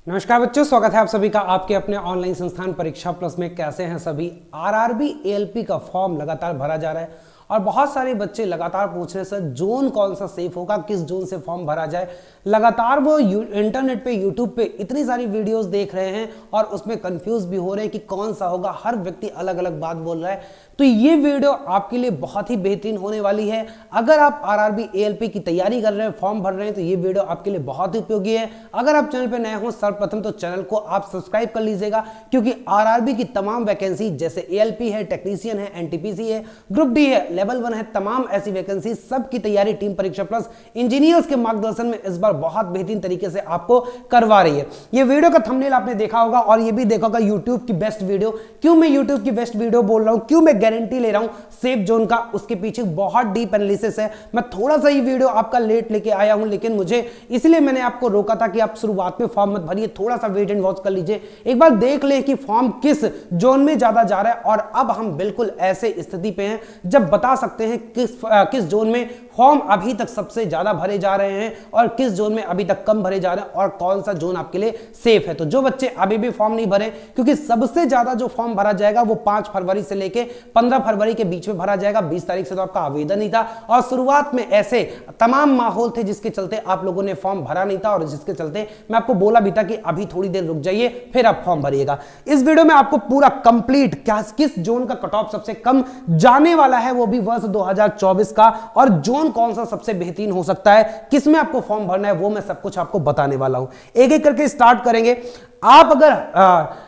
नमस्कार बच्चों, स्वागत है आप सभी का आपके अपने ऑनलाइन संस्थान परीक्षा प्लस में। कैसे हैं सभी। आरआरबी एएलपी का फॉर्म लगातार भरा जा रहा है और बहुत सारे बच्चे लगातार पूछ रहे हैं सर जोन कौन सा सेफ होगा, किस जोन से फॉर्म भरा जाए। लगातार वो इंटरनेट पे यूट्यूब पे इतनी सारी वीडियोस देख रहे हैं और उसमें कंफ्यूज भी हो रहे हैं कि कौन सा होगा। हर व्यक्ति अलग अलग बात बोल रहा है, तो ये वीडियो आपके लिए बहुत ही बेहतरीन होने वाली है। अगर आप आरआरबी एएलपी की तैयारी कर रहे हैं, फॉर्म भर रहे हैं, तो ये वीडियो आपके लिए बहुत ही उपयोगी है। अगर आप चैनल पे नए हो सर्वप्रथम तो चैनल को आप सब्सक्राइब कर लीजिएगा, क्योंकि आरआरबी की तमाम वैकेंसी जैसे एएलपी है, टेक्नीशियन है, एनटीपीसी है, ग्रुप डी है, लेवल 1 है, तमाम ऐसी वैकेंसी सबकी तैयारी टीम परीक्षा प्लस इंजीनियर्स के मार्गदर्शन में इस बार बहुत बेहतरीन तरीके से आपको करवा रही है। ये वीडियो का थंबनेल आपने देखा होगा और ये भी देखा होगा यूट्यूब की बेस्ट वीडियो। क्यों मैं यूट्यूब की बेस्ट वीडियो बोल रहा हूं, क्यों मैं गारंटी ले रहा हूं सेफ जोन का, उसके पीछे बहुत डीप एनालिसिस है। मैं थोड़ा सा ये वीडियो आपका लेट लेके आया हूं, लेकिन मुझे इसलिए मैंने आपको रोका था कि आप शुरुआत में फॉर्म मत भरिए, थोड़ा सा वेट एंड वॉच कर लीजिए, एक बार देख ले कि फॉर्म किस जोन में ज्यादा जा रहा है। और अब हम बिल्कुल ऐसे स्थिति पे हैं जब बता सकते हैं किस जोन में फॉर्म अभी तक सबसे ज्यादा भरे जा रहे हैं और किस जोन में अभी तक कम भरे जा रहे हैं और कौन सा जोन आपके लिए सेफ है। तो जो बच्चे अभी भी फॉर्म नहीं भरे, क्योंकि सबसे ज्यादा जो फॉर्म भरा जाएगा वो 5 फरवरी से लेके 15 फरवरी के बीच में भरा जाएगा। 20 तारीख से तो आपका आवेदन ही था और शुरुआत में ऐसे तमाम माहौल थे जिसके चलते आप लोगों ने फॉर्म भरा नहीं था और जिसके चलते मैं आपको बोला भी था कि अभी थोड़ी देर रुक जाइए फिर आप फॉर्म भरिएगा। इस वीडियो में आपको पूरा कंप्लीट किस जोन का कट ऑफ सबसे कम जाने वाला है, वो भी वर्ष 2024 का, और जोन कौन सा सबसे बेहतरीन हो सकता है, किसमें आपको फॉर्म भरना है, वो मैं सब कुछ आपको बताने वाला हूं। एक एक करके स्टार्ट करेंगे। आप अगर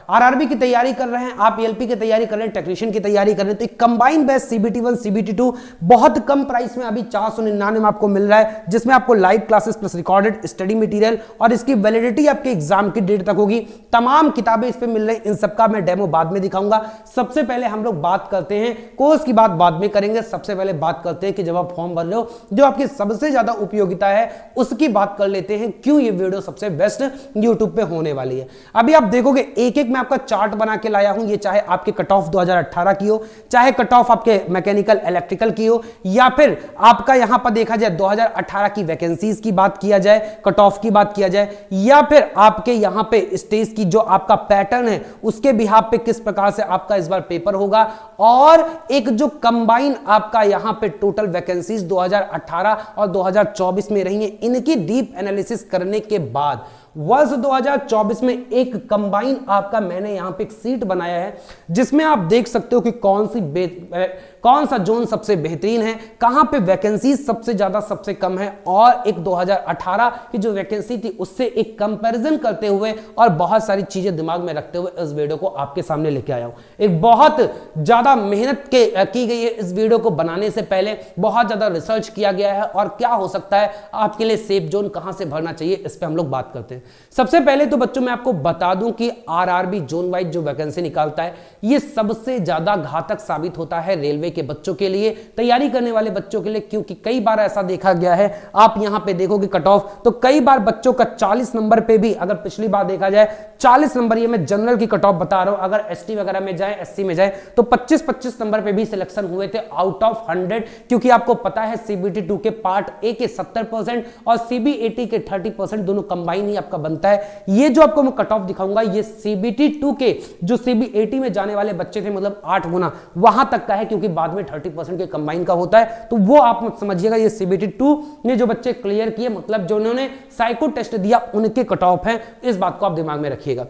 आरआरबी की तैयारी कर रहे हैं, आप एएलपी की तैयारी कर रहे हैं, टेक्नीशियन की तैयारी कर रहे हैं, तो एक कंबाइंड बैच CBT1 CBT2 बहुत कम प्राइस में अभी 499 में आपको मिल रहा है, जिसमें आपको live classes plus recorded study material और इसकी वैलिडिटी आपके एग्जाम की डेट तक होगी। तमाम किताबें इस पे मिल रही हैं, इन सबका मैं डेमो बाद में दिखाऊंगा। सबसे पहले हम लोग बात करते हैं, कोर्स की बात बाद में करेंगे, सबसे पहले बात करते हैं कि जब आप फॉर्म भर रहे हो जो आपकी सबसे ज्यादा उपयोगिता है उसकी बात कर लेते हैं, क्यों ये वीडियो सबसे बेस्ट यूट्यूब पे होने वाली है। अभी आप देखोगे एक एक मैं आपका चार्ट बना के लाया हूं, ये चाहे आपके कट ऑफ 2018 की हो, चाहे कट ऑफ आपके मैकेनिकल इलेक्ट्रिकल की हो, या फिर आपका यहां पर देखा जाए 2018 की वैकेंसीज की बात किया जाए, कट ऑफ की बात किया जाए, या फिर आपके यहां पे स्टेज की जो आपका पैटर्न है उसके बिहाफ पे किस प्रकार से आपका इस बार पेपर होगा, और एक जो कंबाइन आपका यहां पे टोटल वैकेंसीज 2018 और 2024 में रही है, इनकी डीप एनालिसिस करने के बाद वर्ष 2024 में एक कंबाइन आपका मैंने यहां पे एक सीट बनाया है, जिसमें आप देख सकते हो कि कौन सा जोन सबसे बेहतरीन है, कहां पे वैकेंसी सबसे ज्यादा सबसे कम है, और एक 2018 की जो वैकेंसी थी उससे एक कंपैरिजन करते हुए और बहुत सारी चीजें दिमाग में रखते हुए इस वीडियो को आपके सामने लेके आया हूं। एक बहुत ज्यादा मेहनत की गई है इस वीडियो को बनाने से पहले, बहुत ज्यादा रिसर्च किया गया है और क्या हो सकता है आपके लिए सेफ जोन कहां से भरना चाहिए, इस पर हम लोग बात करते हैं। सबसे पहले तो बच्चों मैं आपको बता दूं कि आरआरबी जोन वाइज जो वैकेंसी निकालता है ये सबसे ज्यादा घातक साबित होता है रेलवे के बच्चों के लिए, तैयारी करने वाले बच्चों के लिए, क्योंकि कई बार ऐसा देखा गया है। आप यहां पे देखोगे कट ऑफ तो कई बार बच्चों का 40 नंबर पे भी, अगर पिछली बार देखा जाए 40 नंबर, ये मैं जनरल की कट ऑफ बता रहा हूं, अगर एसटी वगैरह में जाए, एससी में जाए तो 25-25 नंबर पे भी सिलेक्शन हुए थे आउट ऑफ 100, क्योंकि आपको पता है CBT2 के पार्ट ए के 70% और CBAT के 30% दोनों कंबाइन ही आपका बनता है। ये जो आपको मैं कट ऑफ दिखाऊंगा ये CBT2 के जो CBAT में जाने वाले बच्चे थे, मतलब 8 गुना वहां तक का है, क्योंकि बाद में 30% के कंबाइन का होता है, तो वो आप मत समझिएगा। ये CBT2 ने जो बच्चे क्लियर किए, मतलब जो उन्होंने साइको टेस्ट दिया, उनके कट ऑफ है, इस बात को आप दिमाग में रखिएगा।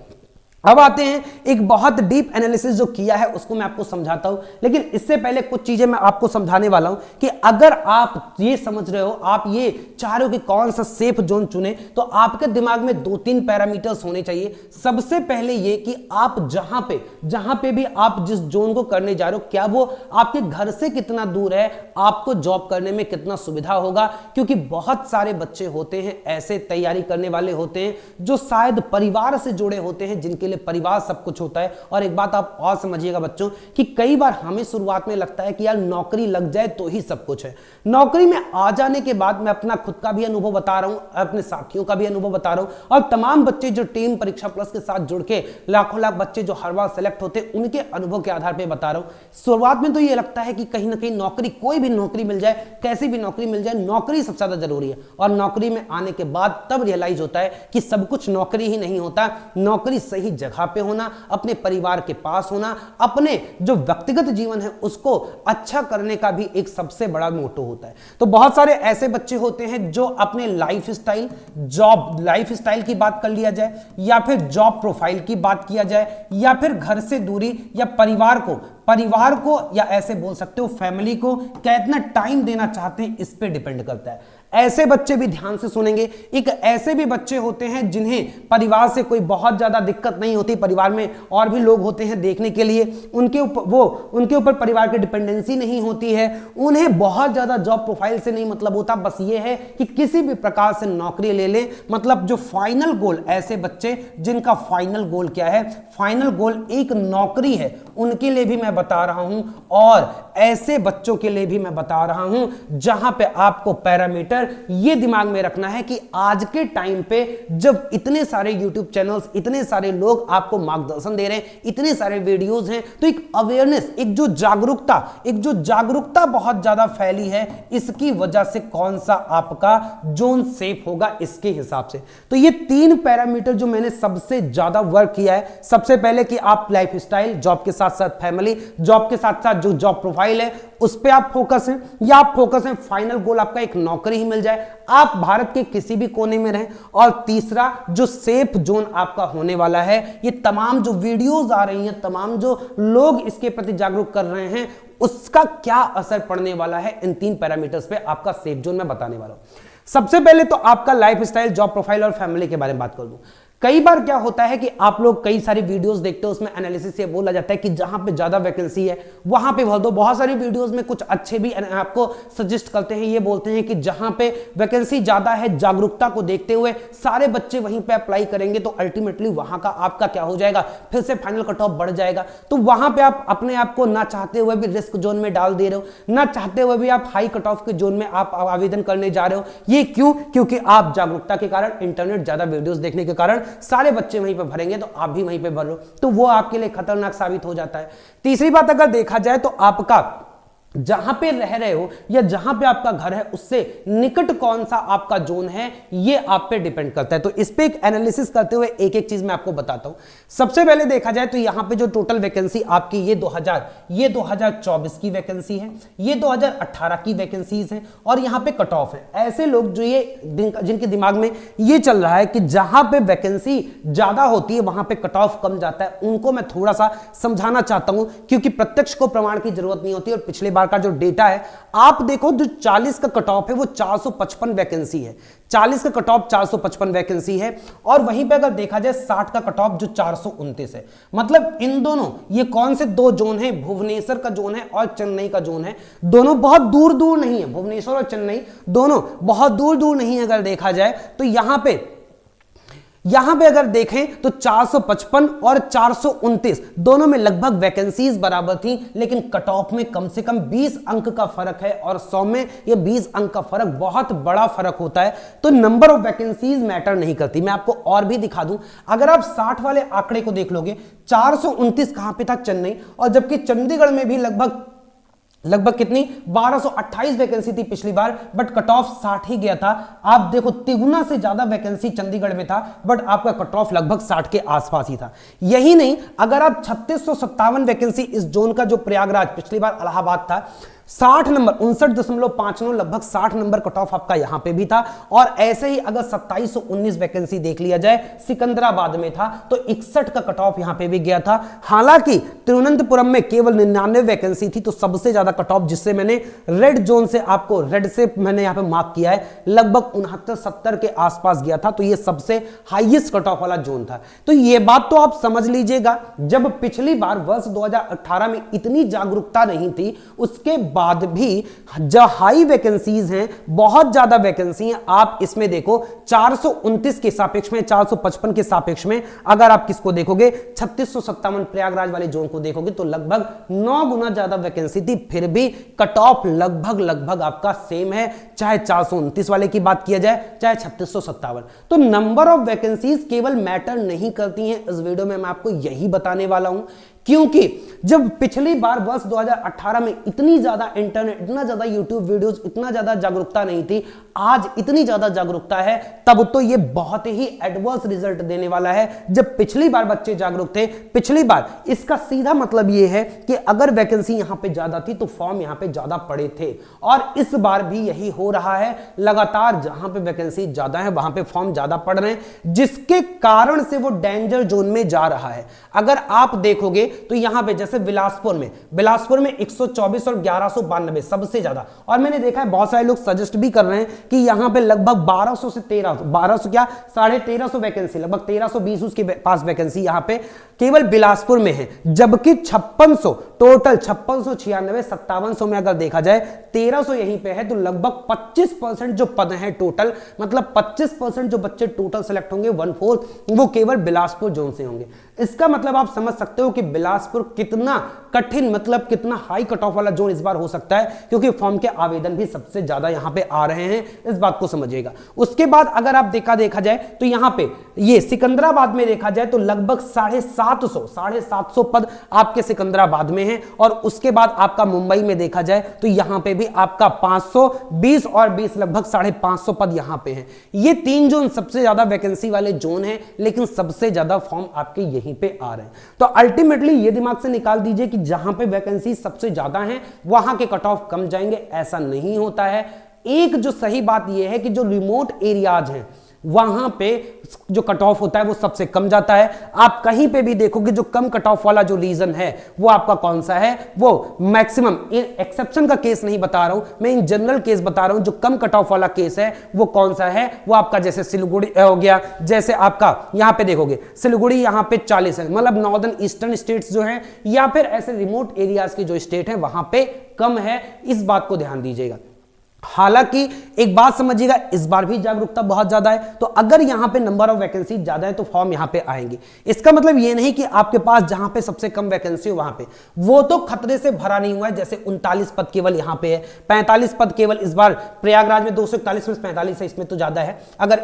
अब आते हैं एक बहुत डीप एनालिसिस जो किया है उसको मैं आपको समझाता हूं, लेकिन इससे पहले कुछ चीजें मैं आपको समझाने वाला हूं कि अगर आप ये समझ रहे हो, आप ये चाह रहे हो कि कौन सा सेफ जोन चुने, तो आपके दिमाग में 2-3 पैरामीटर्स होने चाहिए। सबसे पहले ये कि आप जहां पे भी आप जिस जोन को करने जा रहे हो, क्या वो आपके घर से कितना दूर है, आपको जॉब करने में कितना सुविधा होगा, क्योंकि बहुत सारे बच्चे होते हैं ऐसे तैयारी करने वाले होते हैं जो शायद परिवार से जुड़े होते हैं, जिनके लिए लिए परिवार सब कुछ होता है। और एक बात आप और समझिएगा बच्चों कि कई बार हमें शुरुआत में लगता है कि यार नौकरी लग जाए तो ही सब कुछ है। नौकरी में आ जाने के बाद मैं अपना खुद का भी अनुभव बता रहा हूं, अपने साथियों का भी अनुभव बता रहा हूं, और तमाम बच्चे जो टीम परीक्षा प्लस के साथ जुड़ के लाखों लाख बच्चे जो हर बार सेलेक्ट होते उनके अनुभव के आधार पर बता रहा हूं। शुरुआत में तो ये लगता है कि कहीं ना कहीं नौकरी, कोई भी नौकरी मिल जाए, कैसी भी नौकरी मिल जाए, नौकरी सबसे ज्यादा जरूरी है। और नौकरी में आने के बाद तब रियलाइज होता है कि सब कुछ नौकरी ही नहीं होता। नौकरी सही जगह पे होना, अपने परिवार के पास होना, अपने जो व्यक्तिगत जीवन है उसको अच्छा करने का भी एक सबसे बड़ा मोटो होता है। तो बहुत सारे ऐसे बच्चे होते हैं जो अपने life style, job life style की बात कर लिया जाए, या फिर जॉब प्रोफाइल की बात किया जाए, या फिर घर से दूरी, या परिवार को या ऐसे बोल सकते हो फैमिली को कितना टाइम देना चाहते हैं, इस पे डिपेंड करता है। ऐसे बच्चे भी ध्यान से सुनेंगे। एक ऐसे भी बच्चे होते हैं जिन्हें परिवार से कोई बहुत ज्यादा दिक्कत नहीं होती, परिवार में और भी लोग होते हैं देखने के लिए, उनके ऊपर परिवार की डिपेंडेंसी नहीं होती है, उन्हें बहुत ज्यादा जॉब प्रोफाइल से नहीं मतलब होता, बस ये है कि किसी भी प्रकार से नौकरी ले ले। मतलब जो फाइनल गोल, ऐसे बच्चे जिनका फाइनल गोल क्या है, फाइनल गोल एक नौकरी है, उनके लिए भी मैं बता रहा हूं। और ऐसे बच्चों के लिए भी मैं बता रहा हूं जहां पे आपको पैरामीटर ये दिमाग में रखना है कि आज के टाइम पे जब इतने सारे YouTube चैनल्स, इतने सारे लोग आपको मार्गदर्शन दे रहे हैं, इतने सारे वीडियोस हैं, तो एक अवेयरनेस, एक जो जागरूकता बहुत ज्यादा फैली है, इसकी वजह से कौन सा आपका जोन सेफ होगा इसके हिसाब से। तो ये 3 पैरामीटर जो मैंने सबसे ज्यादा वर्क किया है, सबसे पहले कि आप लाइफ स्टाइल, जॉब के साथ साथ फैमिली, जॉब के साथ साथ जो जॉब प्रोफाइल है उस पे आप फोकस हैं, या आप फोकस हैं फाइनल गोल आपका एक नौकरी ही मिल जाए, आप भारत के किसी भी कोने में रहें। और तीसरा जो सेफ जोन आपका होने वाला है, ये तमाम जो वीडियोस आ रही हैं, तमाम जो लोग इसके प्रति जागरूक कर रहे हैं, उसका क्या असर पड़ने वाला है, इन 3 पैरामीटर्स पे आपका सेफ जोन मैं बताने वाला हूं। सबसे पहले तो आपका लाइफ स्टाइल, जॉब प्रोफाइल और फैमिली के बारे में बात कर दूं। कई बार क्या होता है कि आप लोग कई सारी वीडियोस देखते हो, उसमें एनालिसिस ये बोला जाता है कि जहां पे ज्यादा वैकेंसी है वहां पे भर दो। बहुत सारी वीडियोस में कुछ अच्छे भी आपको सजेस्ट करते हैं, ये बोलते हैं कि जहां पे वैकेंसी ज्यादा है, जागरूकता को देखते हुए सारे बच्चे वहीं पे अप्लाई करेंगे तो अल्टीमेटली वहां का आपका क्या हो जाएगा, फिर से फाइनल कट ऑफ बढ़ जाएगा। तो वहां पे आप अपने आप को ना चाहते हुए भी रिस्क जोन में डाल दे रहे हो, ना चाहते हुए भी आप हाई कट ऑफ के जोन में आप आवेदन करने जा रहे हो। ये क्यों? क्योंकि आप जागरूकता के कारण, इंटरनेट ज्यादा वीडियोस देखने के कारण सारे बच्चे वहीं पे भरेंगे, तो आप भी वहीं पे भर लो, तो वो आपके लिए खतरनाक साबित हो जाता है। तीसरी बात अगर देखा जाए तो आपका जहां पे रह रहे हो या जहां पे आपका घर है उससे निकट कौन सा आपका जोन है, ये आप पे डिपेंड करता है। तो इस पे एक एनालिसिस करते हुए एक एक चीज मैं आपको बताता हूं। सबसे पहले देखा जाए तो यहां पे जो टोटल वैकेंसी आपकी ये 2024 की वैकेंसी है, ये 2018 की वैकेंसीज है, और यहां पे कट ऑफ है। ऐसे लोग जो ये जिनके दिमाग में ये चल रहा है कि जहां पे वैकेंसी ज्यादा होती है वहां पे कट ऑफ कम जाता है, उनको मैं थोड़ा सा समझाना चाहता हूं, क्योंकि प्रत्यक्ष को प्रमाण की जरूरत नहीं होती। और पिछले बार का जो डेटा है आप देखो, जो 40 का कट ऑफ है वो 455 वैकेंसी है, 40 का कट ऑफ 455 वैकेंसी है। और वहीं पे अगर देखा जाए 60 का कट ऑफ जो 429 है। मतलब इन दोनों, ये कौन से 2 जोन है, भुवनेश्वर का जोन है और चेन्नई का जोन है। दोनों बहुत दूर दूर नहीं है, भुवनेश्वर और चेन्नई दोनों बहुत दूर दूर नहीं है। अगर देखा जाए तो यहां पे अगर देखें तो 455 और 429 दोनों में लगभग वैकेंसीज बराबर थी, लेकिन कट ऑफ में कम से कम 20 अंक का फर्क है, और 100 में ये 20 अंक का फर्क बहुत बड़ा फर्क होता है। तो नंबर ऑफ वैकेंसीज मैटर नहीं करती। मैं आपको और भी दिखा दूं, अगर आप 60 वाले आंकड़े को देख लोगे, 429 कहां पे था, चेन्नई, और जबकि चंडीगढ़ में भी लगभग कितनी 1228 वैकेंसी थी पिछली बार, बट कट ऑफ 60 ही गया था। आप देखो तिगुना से ज्यादा वैकेंसी चंडीगढ़ में था, बट आपका कट ऑफ लगभग 60 के आसपास ही था। यही नहीं, अगर आप 3657 वैकेंसी इस जोन का जो प्रयागराज, पिछली बार इलाहाबाद था, 60 नंबर 59.59 लगभग 60 नंबर कट ऑफ आपका यहां पे भी था। और ऐसे ही अगर 2719 वैकेंसी देख लिया जाए, सिकंदराबाद में था तो 61 का कट ऑफ यहां पे भी गया था। हालांकि तिरुवनंतपुरम में केवल 99 वैकेंसी थी, तो सबसे ज्यादा कट ऑफ जिससे मैंने रेड जोन से आपको रेड से मैंने यहां पे मार्क किया है, लगभग 69-70 के आसपास गया था। तो ये सबसे हाईएस्ट कट ऑफ वाला जोन था। तो ये बात तो आप समझ लीजिएगा, जब पिछली बार वर्ष 2018 में इतनी जागरूकता नहीं थी, उसके बाद भी जो हाई वैकेंसीज हैं, बहुत ज्यादा वैकेंसी हैं, आप इसमें देखो 429 के सापेक्ष में, 455 के सापेक्ष में अगर आप किसको देखोगे 3657 प्रयागराज वाले जोन को देखोगे तो लगभग 9 गुना ज्यादा वैकेंसी थी, फिर भी कट ऑफ लगभग आपका सेम है, चाहे 429 वाले की बात किया जाए चाहे 3657। तो नंबर ऑफ वैकेंसीज केवल मैटर नहीं करती हैं, इस वीडियो में मैं आपको यही बताने वाला हूं, क्योंकि जब पिछली बार वर्ष 2018 में इतनी ज्यादा इंटरनेट, इतना ज्यादा यूट्यूब वीडियोस, इतना ज्यादा जागरूकता नहीं थी, आज इतनी ज्यादा जागरूकता है, तब तो ये बहुत ही एडवर्स रिजल्ट देने वाला है। जब पिछली बार बच्चे जागरूक थे, पिछली बार, इसका सीधा मतलब ये है कि अगर वैकेंसी यहां पे ज्यादा थी तो फॉर्म यहां पे ज्यादा पड़े थे, और इस बार भी यही हो रहा है, लगातार जहां पे वैकेंसी ज्यादा है वहां पे फॉर्म ज्यादा पड़ रहे हैं, जिसके कारण से वो डेंजर जोन में जा रहा है। अगर आप देखोगे तो यहां पे जैसे बिलासपुर में 124 और 1192 सबसे ज्यादा, और मैंने देखा है बहुत सारे लोग सजेस्ट भी कर रहे हैं कि यहां पे लगभग 1200 से 1200 क्या 1350 वैकेंसी, लगभग 1320 उसके पास वैकेंसी यहां पे केवल बिलासपुर में है, जबकि 5600 टोटल 5696 5700 में अगर देखा जाए 1300 यहीं पे है, तो लगभग 25% जो पद हैं टोटल, मतलब 25% जो बच्चे टोटल सेलेक्ट होंगे 1/4 वो केवल बिलासपुर जोन से होंगे। इसका मतलब आप समझ सकते हो कि बिलासपुर कितना कठिन, मतलब कितना हाई कट ऑफ वाला जोन इस बार हो सकता है, क्योंकि फॉर्म के आवेदन भी सबसे ज्यादा यहां पे आ रहे हैं, इस बात को समझिएगा। उसके बाद अगर आप देखा जाए तो यहां पे ये सिकंदराबाद में देखा जाए तो लगभग 750 पद आपके सिकंदराबाद में हैं, और उसके बाद आपका मुंबई में देखा जाए तो यहां पे भी आपका 520 और 20 लगभग 550 पद यहां पे हैं। ये 3 जोन सबसे ज्यादा वैकेंसी वाले जोन हैं, लेकिन सबसे ज्यादा फॉर्म आपके यहीं पे आ रहे हैं। तो अल्टीमेटली ये दिमाग से निकाल दीजिए कि जहां पे वैकेंसी सबसे ज्यादा है वहां के कट ऑफ कम जाएंगे, ऐसा नहीं होता है। एक जो सही बात यह है कि जो रिमोट एरियाज हैं वहां पे जो कट ऑफ होता है वो सबसे कम जाता है। आप कहीं पे भी देखोगे जो कम कट ऑफ वाला जो रीजन है वो आपका कौन सा है, वो मैक्सिमम, एक्सेप्शन का केस नहीं बता रहा हूं मैं, इन जनरल केस बता रहा हूं। जो कम कट ऑफ वाला केस है वो कौन सा है, वो आपका जैसे सिलीगुड़ी हो गया, जैसे आपका यहां पे देखोगे सिलीगुड़ी यहां पे 40 है, मतलब नॉर्दर्न ईस्टर्न स्टेट्स जो है, या फिर ऐसे रिमोट एरियाज की जो स्टेट है वहां पे कम है, इस बात को ध्यान दीजिएगा। हालांकि एक बात समझिएगा, इस बार भी जागरूकता बहुत ज्यादा है, तो अगर यहां पे नंबर ऑफ वैकेंसी ज्यादा है तो फॉर्म यहां पे आएंगे। इसका मतलब ये नहीं कि आपके पास जहां पे सबसे कम वैकेंसी हो वहां पे वो तो खतरे से भरा नहीं हुआ है। जैसे 39 पद केवल यहां पे है, 45 पद केवल इस बार प्रयागराज में, 241 में 45 है, इसमें तो ज्यादा है। अगर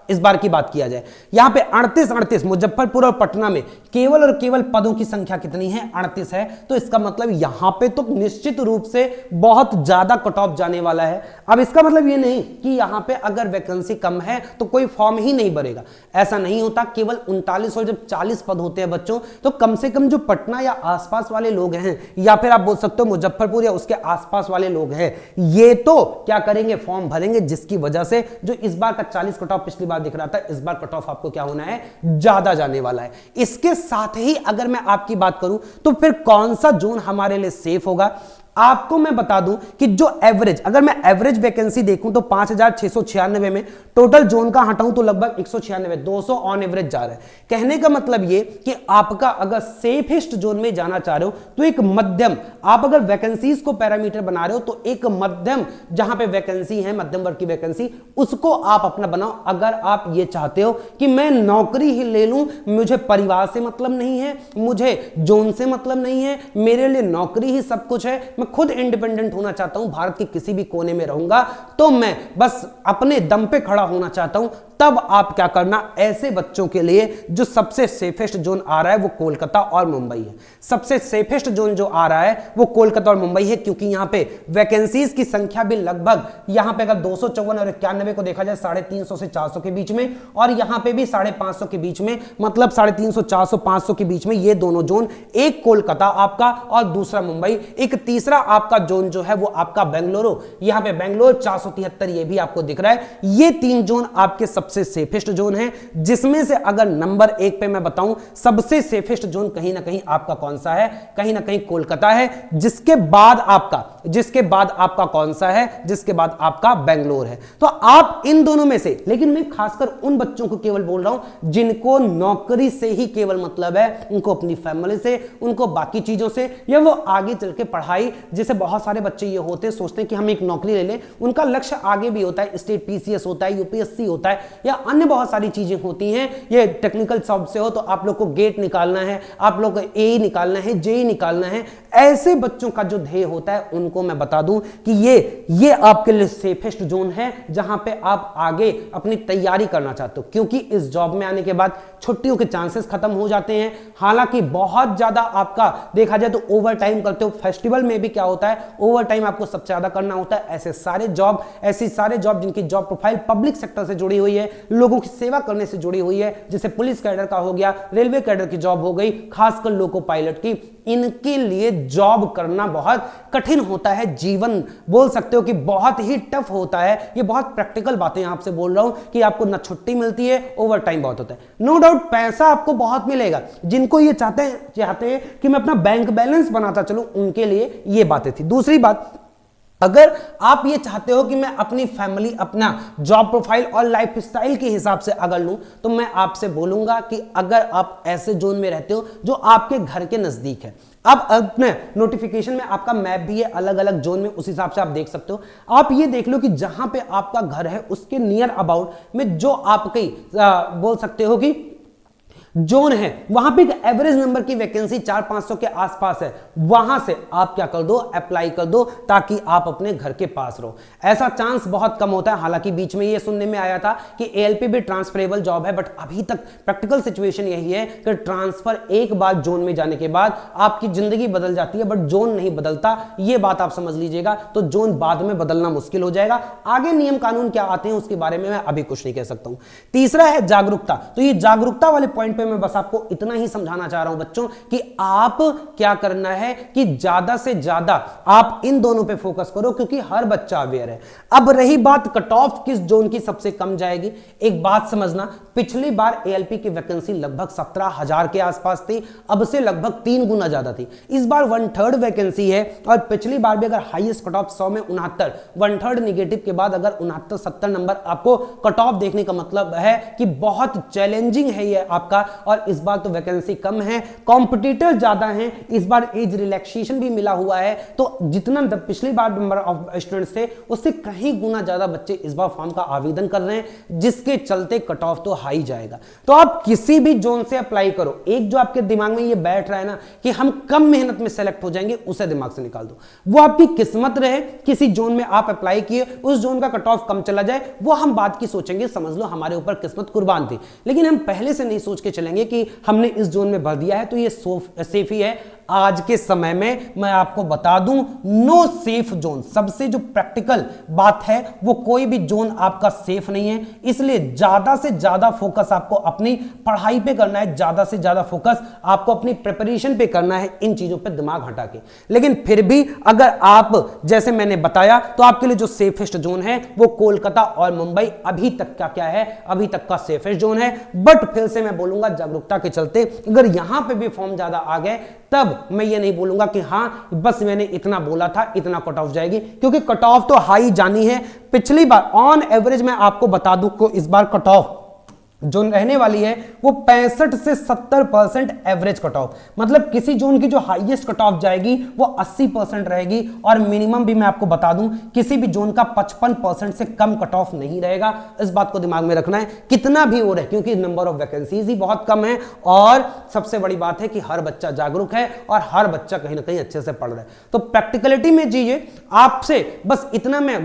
इस बार की बात किया जाए यहां पे 38 मुजफ्फरपुर और पटना में केवल और केवल पदों की संख्या कितनी है, 38 है। तो इसका मतलब यहां पे तो निश्चित रूप से बहुत ज्यादा कट ऑफ जाने वाला है। अब इसका मतलब ये नहीं कि यहां पे अगर वैकेंसी कम है तो कोई फॉर्म ही नहीं भरेगा, ऐसा नहीं होता। केवल 39 और जब 40 पद होते हैं बच्चों, तो कम से कम जो पटना या आसपास वाले लोग हैं, या फिर आप बोल सकते हो मुजफ्फरपुर या उसके आसपास वाले लोग हैं, ये तो क्या करेंगे, फॉर्म भरेंगे, जिसकी वजह से जो इस बार का 40 कट ऑफ पिछली बार दिख रहा था, इस बार कट ऑफ आपको क्या होना है, ज्यादा जाने वाला है। इसके साथ ही अगर मैं आपकी बात करूं तो फिर कौन सा जोन हमारे लिए सेफ होगा, आपको मैं बता दूं कि जो एवरेज, अगर मैं एवरेज वैकेंसी देखूं तो 5696 में टोटल जोन का हटाऊं तो लगभग 196, 200 ऑन एवरेज जा रहा है। कहने का मतलब ये कि आपका अगर सेफेस्ट जोन में जाना चाह रहे हो तो एक मध्यम, आप अगर वैकेंसीज को पैरामीटर बना रहे हो तो एक मध्यम जहां पे वैकेंसी है, मध्यम वर्ग की वैकेंसी, उसको आप अपना बनाओ। अगर आप ये चाहते हो कि मैं नौकरी ही ले लूं, मुझे परिवार से मतलब नहीं है, मुझे जोन से मतलब नहीं है, मेरे लिए नौकरी ही सब कुछ है, मैं खुद इंडिपेंडेंट होना चाहता हूं, भारत के किसी भी कोने में रहूंगा, तो मैं बस अपने दम पे खड़ा होना चाहता हूं, तब आप क्या करना, ऐसे बच्चों के लिए जो सबसे सेफेस्ट जोन आ रहा है वो कोलकाता और मुंबई है। सबसे सेफेस्ट जोन जो आ रहा है वो कोलकाता और मुंबई है, क्योंकि यहां पे वैकेंसीज की संख्या भी लगभग, यहां पे अगर 254 और 91 को देखा जाए 350 से 400 के बीच में, और यहां पे भी 550 के बीच में, मतलब 350, 400, 500 के बीच में ये दोनों जोन, एक कोलकाता आपका और दूसरा मुंबई, एक तीसरा आपका जोन जो है वो आपका बेंगलुरु, यहां पे बेंगलोर 473 ये भी आपको दिख रहा है। ये 3 जोन आपके सबसे सेफेस्ट जोन है, जिसमें से अगर नंबर 1 पे मैं बताऊं सबसे सेफेस्ट जोन कहीं ना कहीं आपका कौन सा है, कहीं ना कहीं कोलकाता है, जिसके बाद आपका कौन सा है, जिसके बाद आपका बेंगलोर है। तो आप इन दोनों में से, लेकिन मैं खासकर उन बच्चों को केवल बोल रहा हूं जिनको नौकरी से ही केवल मतलब है, उनको अपनी फैमिली से, उनको बाकी चीजों से, या वो आगे चल के पढ़ाई, जैसे बहुत सारे बच्चे ये होते हैं सोचते हैं कि हम एक नौकरी ले लें, उनका लक्ष्य आगे भी होता है, स्टेट पीसीएस होता है, यूपीएससी होता है, या अन्य बहुत सारी चीजें होती हैं। ये टेक्निकल जॉब से हो तो आप लोग को गेट निकालना है, आप लोग को ए निकालना है, जे निकालना है। ऐसे बच्चों का जो ध्येय होता है उनको मैं बता दूं कि ये आपके लिए सेफेस्ट जोन है, जहां पे आप आगे अपनी तैयारी करना चाहते हो, क्योंकि इस जॉब में आने के बाद छुट्टियों के चांसेस खत्म हो जाते हैं। हालांकि बहुत ज्यादा आपका देखा जाए तो ओवर टाइम करते हो, फेस्टिवल में भी क्या होता है, ओवर टाइम आपको सबसे ज्यादा करना होता है। ऐसे सारे जॉब जिनकी जॉब प्रोफाइल पब्लिक सेक्टर से जुड़ी हुई है, लोगों की सेवा करने से जुड़ी हुई है, जैसे पुलिस कैडर का हो गया, रेलवे कैडर की जॉब हो गई, खासकर लोको पायलट की, इनके लिए जॉब करना बहुत कठिन होता है। जीवन बोल सकते हो कि बहुत ही टफ होता है। ये बहुत प्रैक्टिकल बातें आपसे बोल रहा हूं कि आपको ना छुट्टी मिलती है, ओवर टाइम बहुत होता है। नो डाउट पैसा आपको बहुत मिलेगा। जिनको ये चाहते हैं कि मैं अपना बैंक बैलेंस बनाता चलूं, उनके लिए ये बातें थी। दूसरी बात, अगर आप ये चाहते हो कि मैं अपनी फैमिली, अपना जॉब प्रोफाइल और लाइफ स्टाइल के हिसाब से अगर लूं, तो मैं आपसे बोलूंगा कि अगर आप ऐसे जोन में रहते हो जो आपके घर के नजदीक है, अब अपने नोटिफिकेशन में आपका मैप भी है, अलग अलग जोन में, उस हिसाब से आप देख सकते हो। आप ये देख लो कि जहां पे आपका घर है उसके नियर अबाउट में जो आपकी बोल सकते हो कि जोन है, वहां पे एक एवरेज नंबर की वैकेंसी 400-500 के आसपास है, वहां से आप क्या कर दो, अप्लाई कर दो, ताकि आप अपने घर के पास रहो। ऐसा चांस बहुत कम होता है। हालांकि बीच में ये सुनने में आया था कि एएलपी भी ट्रांसफरेबल जॉब है, बट अभी तक प्रैक्टिकल सिचुएशन यही है कि ट्रांसफर एक बार जोन में जाने के बाद आपकी जिंदगी बदल जाती है, बट जोन नहीं बदलता। ये बात आप समझ लीजिएगा। तो जोन बाद में बदलना मुश्किल हो जाएगा। आगे नियम कानून क्या आते हैं उसके बारे में मैं अभी कुछ नहीं कह सकता हूं। तीसरा है जागरूकता। तो ये जागरूकता वाले पॉइंट पे मैं बस आपको इतना ही समझाना चाह रहा हूं बच्चों कि आप क्या करना है कि ज्यादा से ज्यादा आप इन दोनों पे फोकस करो, क्योंकि हर बच्चा अवेयर है। अब रही बात कट ऑफ किस जोन की सबसे कम जाएगी, एक बात समझना, पिछली बार एएलपी की वैकेंसी लगभग 17,000 के आसपास थी, अब से लगभग 3 गुना ज्यादा थी। इस बार 1/3 वैकेंसी है, और पिछली बार भी अगर हाईएस्ट कट ऑफ 100 में 69, 1/3 निगेटिव के बाद अगर 69-70 नंबर आपको कट ऑफ देखने का मतलब है कि बहुत चैलेंजिंग है ये आपका। और इस बार तो वैकेंसी कम है, कॉम्पिटिटर ज्यादा हैं, इस बार एज रिलैक्सेशन भी मिला हुआ है, तो जितना पिछली बार नंबर ऑफ स्टूडेंट्स थे उससे कहीं गुना ज्यादा बच्चे इस बार फॉर्म का आवेदन कर रहे हैं, जिसके चलते कट ऑफ तो हाई जाएगा। तो आप किसी भी जोन से अप्लाई करो, एक जो आपके दिमाग में ये बैठ रहा है ना कि हम कम मेहनत में सेलेक्ट हो जाएंगे, उसे दिमाग से निकाल दो। वो आपकी किस्मत रहे, किसी जोन में आप अप्लाई किए, उस जोन का कट ऑफ कम चला जाए, वो हम बात की सोचेंगे, समझ लो हमारे ऊपर किस्मत कुर्बान थी। लेकिन हम पहले से नहीं सोच के चलेंगे कि हमने इस जोन में भर दिया है तो ये सेफ ही है। आज के समय में मैं आपको बता दूं, नो सेफ जोन। सबसे जो प्रैक्टिकल बात है वो कोई भी जोन आपका सेफ नहीं है, इसलिए ज्यादा से ज्यादा फोकस आपको अपनी पढ़ाई पे करना है, ज्यादा से ज्यादा फोकस आपको अपनी प्रिपरेशन पे करना है, इन चीजों पे दिमाग हटा के। लेकिन फिर भी अगर आप, जैसे मैंने बताया, तो आपके लिए जो सेफेस्ट जोन है वो कोलकाता और मुंबई अभी तक का क्या है, अभी तक का सेफेस्ट जोन है। बट फिर से मैं बोलूंगा, जागरूकता के चलते अगर यहां पे भी फॉर्म ज्यादा आ गए, तब मैं ये नहीं बोलूंगा कि हां बस मैंने इतना बोला था, इतना कट ऑफ जाएगी, क्योंकि कट ऑफ तो हाई जानी है। पिछली बार ऑन एवरेज मैं आपको बता दूं को इस बार कट ऑफ जो रहने वाली है वो 65 से 70% एवरेज कट ऑफ, मतलब किसी जोन की जो हाईएस्ट कट ऑफ जाएगी वो 80% रहेगी, और मिनिमम भी मैं आपको बता दूं किसी भी जोन का 55% से कम कट ऑफ नहीं रहेगा। इस बात को दिमाग में रखना है, कितना भी हो रहा है, क्योंकि नंबर ऑफ वैकेंसीज ही बहुत कम है। और सबसे बड़ी बात है कि हर बच्चा जागरूक है और हर बच्चा कहीं ना कहीं अच्छे से पढ़ रहा है। तो प्रैक्टिकलिटी में जिए। आपसे बस इतना मैं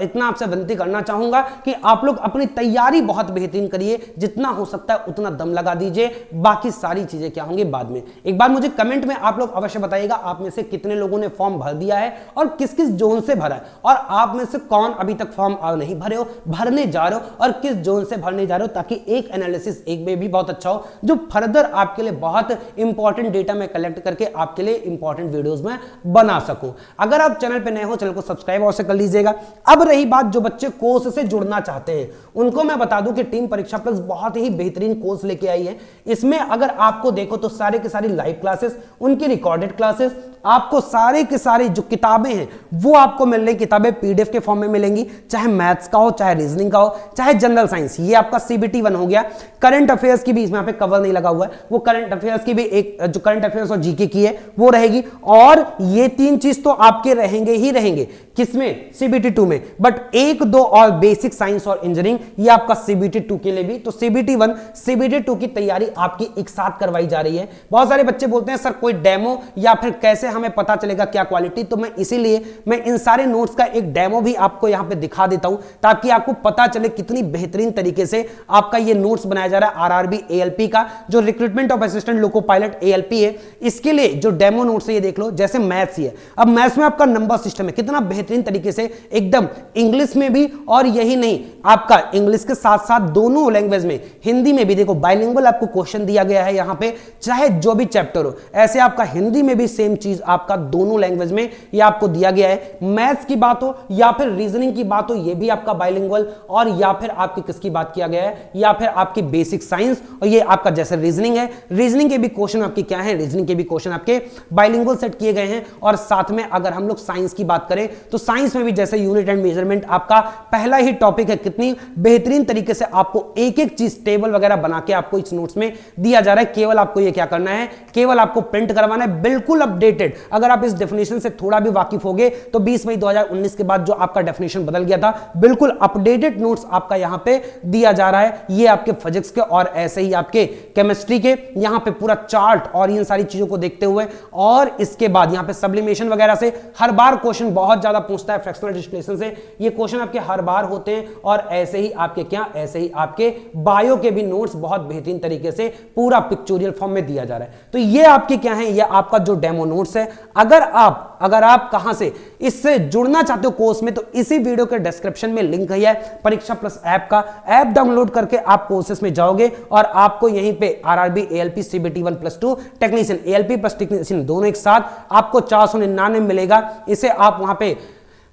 इतना आपसे विनती करना चाहूंगा कि आप लोग अपनी तैयारी बहुत बेहतरीन करिए, जितना हो सकता है उतना दम लगा दीजिए, बाकी सारी चीजें क्या होंगी बाद में। एक बार मुझे कमेंट में आप लोग अवश्य बताइएगा आप में से कितने लोगों ने फॉर्म भर दिया है और किस किस जोन से भरा है, और आप में से कौन अभी तक फॉर्म नहीं भरे हो, भरने जा रहे हो, और किस जोन से भरने जा रहे हो, ताकि एक एनालिसिस एक में भी बहुत अच्छा हो जो फर्दर आपके लिए बहुत इंपॉर्टेंट डेटा में कलेक्ट करके आपके लिए इंपॉर्टेंट वीडियोस में बना सकूं। अगर आप चैनल पे नए हो, चैनल को सब्सक्राइब अवश्य कर लीजिएगा। अब रही बात जो बच्चे कोर्स से जुड़ना चाहते हैं, उनको मैं बता दूं कि टीम परीक्षा प्लस बहुत ही बेहतरीन कोर्स लेके आई है। इसमें अगर आपको देखो तो सारे के सारी लाइव क्लासेस, उनकी रिकॉर्डेड क्लासेस, आपको सारे के सारे जो किताबें हैं वो आपको मिल रही किताबें पीडीएफ के फॉर्म में मिलेंगी, चाहे मैथ्स का हो, चाहे रीजनिंग का हो, चाहे जनरल साइंस। ये आपका सीबीटी 1 हो गया। करंट अफेयर्स की भी इसमें पे कवर नहीं लगा हुआ है, वो करंट अफेयर्स की भी एक जो करंट अफेयर्स और जीके की है वो रहेगी, और ये 3 चीज तो आपके रहेंगे ही रहेंगे। किसमें? सीबीटी 2 में। बट 1, 2 और बेसिक साइंस और इंजीनियरिंग ये आपका सीबीटी 2 के लिए भी। तो सीबीटी 1 सीबीटी 2 की तैयारी आपकी एक साथ करवाई जा रही है। बहुत सारे बच्चे बोलते हैं सर कोई डेमो या फिर कैसे हमें पता चलेगा क्या क्वालिटी, तो मैं इसीलिए मैं इन सारे नोट्स का एक डेमो भी आपको यहां पे दिखा देता हूं, ताकि आपको पता चले कितनी बेहतरीन तरीके से आपका ये नोट्स बनाया जा रहा है आरआरबी एएलपी का, जो recruitment of assistant loco pilot ALP है। इसके लिए जो डेमो नोट्स है ये देख लो। जैसे मैथ्स ही है, अब मैथ्स में आपका नंबर सिस्टम है, कितना बेहतरीन तरीके से एकदम इंग्लिश में भी, और यही नहीं आपका इंग्लिश के साथ साथ दोनों लैंग्वेज में, हिंदी में भी देखो बाइलिंगुअल आपको क्वेश्चन दिया गया है यहां पे, चाहे जो भी चैप्टर हो। ऐसे आपका हिंदी में भी सेम चीज आपका दोनों लैंग्वेज में ये आपको दिया गया है। मैथ्स की बात हो या फिर रीजनिंग की बात हो, ये भी आपका बाइलिंगुअल, और या फिर आपकी किसकी बात किया गया है, या फिर आपकी बेसिक साइंस, और ये आपका जैसे रीजनिंग है, रीजनिंग के भी क्वेश्चन आपके क्या है, रीजनिंग के भी क्वेश्चन आपके बाइलिंगुअल सेट किए गए हैं। और साथ में अगर हम लोग साइंस की बात करें तो साइंस में भी जैसे यूनिट एंड मेजरमेंट आपका पहला ही टॉपिक है, कितनी बेहतरीन तरीके से आपको एक एक चीज टेबल वगैरह बना के आपको इस नोट्स में दिया जा रहा है। केवल आपको ये क्या करना है, केवल आपको प्रिंट करवाना है, बिल्कुल अपडेटेड। अगर आप इस डेफिनेशन से थोड़ा भी वाकिफ होगे तो 20 मई 2019 के बाद जो आपका डेफिनेशन बदल गया था, बिल्कुल अपडेटेड नोट्स आपका यहां पे दिया जा रहा है। ये आपके फिजिक्स के और ऐसे ही आपके केमिस्ट्री के यहां पे पूरा चार्ट और इन सारी चीजों को देखते हुए, और इसके बाद यहां पे सब्लिमेशन वगैरह से हर बार क्वेश्चन बहुत ज्यादा पूछता है फ्रैक्शनल डिस्प्लेसमेंट से, ये क्वेश्चन आपके हर बार होते हैं। और ऐसे ही आपके क्या, ऐसे ही आपके बायो के भी नोट्स बहुत बेहतरीन तरीके से पूरा पिक्चोरियल फॉर्म में दिया जा रहा है। तो ये आपके क्या है, ये आपका जो डेमो नोट्स है। अगर आप कहां से इससे जुड़ना चाहते हो कोर्स में, तो इसी वीडियो के डिस्क्रिप्शन में लिंक है परीक्षा प्लस ऐप का। ऐप डाउनलोड करके आप कोर्सेस में जाओगे और आपको यहीं पे RRB ALP CBT 1+2 technician, ALP plus technician दोनों एक साथ आपको 499 मिलेगा। इसे आप वहां पे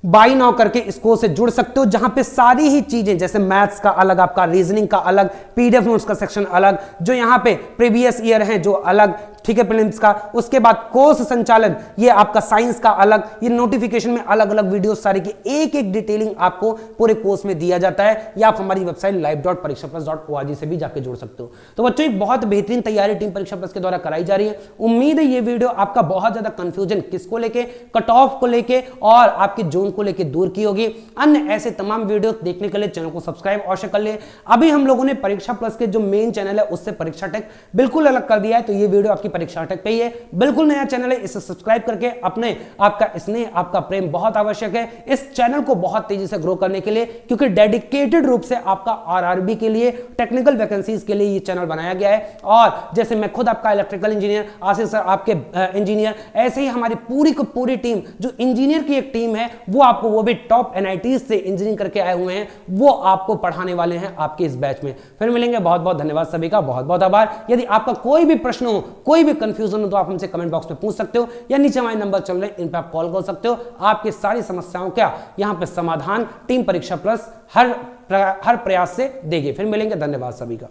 बाई नाउ करके इस कोर्स से जुड़ सकते हो, जहां पे सारी ही चीजें, जैसे मैथ्स का अलग, आपका रीजनिंग का अलग, पीडीएफ नोट्स का सेक्शन अलग, जो यहां पे प्रीवियस ईयर है जो अलग, ठीक है, प्रीलिम्स का, उसके बाद कोर्स संचालन, ये आपका साइंस का अलग, ये नोटिफिकेशन में अलग अलग वीडियो सारे की एक एक डिटेलिंग आपको पूरे कोर्स में दिया जाता है। या आप हमारी वेबसाइट live.parikshaplus.org से भी जाके जुड़ सकते हो। तो बच्चों एक बहुत बेहतरीन तैयारी टीम परीक्षा प्लस के द्वारा कराई जा रही है। उम्मीद है ये वीडियो आपका बहुत ज्यादा कंफ्यूजन किसको लेके, कट ऑफ को लेके और आपके जोन को लेके दूर की होगी। अन्य ऐसे तमाम वीडियो देखने के लिए चैनल को सब्सक्राइब अवश्य कर ले। अभी हम लोगों ने परीक्षा प्लस के जो मेन चैनल है उससे परीक्षा टेक बिल्कुल अलग कर दिया है, तो ये वीडियो आपकी परीक्षा टेक पे ही है, बिल्कुल नया चैनल है। इसे सब्सक्राइब करके अपने आपका स्नेह, आपका प्रेम बहुत आवश्यक है इस चैनल को बहुत तेजी से ग्रो करने के लिए, क्योंकि डेडिकेटेड रूप से आपका आरआरबी के लिए, टेक्निकल वैकेंसीज के लिए ये चैनल बनाया गया है। और जैसे मैं खुद आपका इलेक्ट्रिकल इंजीनियर, आशीष सर आपके इंजीनियर, ऐसे ही हमारी पूरी को पूरी टीम जो इंजीनियर की एक टीम है, वो आपको, वो भी टॉप एनआईटी से इंजीनियरिंग करके आए हुए हैं, वो आपको पढ़ाने वाले हैं आपके इस बैच में। फिर मिलेंगे, बहुत बहुत धन्यवाद सभी का, बहुत बहुत आभार। यदि आपका कोई भी प्रश्न हो, कोई भी कंफ्यूजन हो, तो आप हमसे कमेंट बॉक्स में पूछ सकते हो, या नीचे हमारे नंबर चल रहे हैं, इन पर आप कॉल कर सकते हो। आपकी सारी समस्याओं का यहां पे समाधान टीम परीक्षा प्लस हर प्रयास से देगी। फिर मिलेंगे, धन्यवाद सभी का।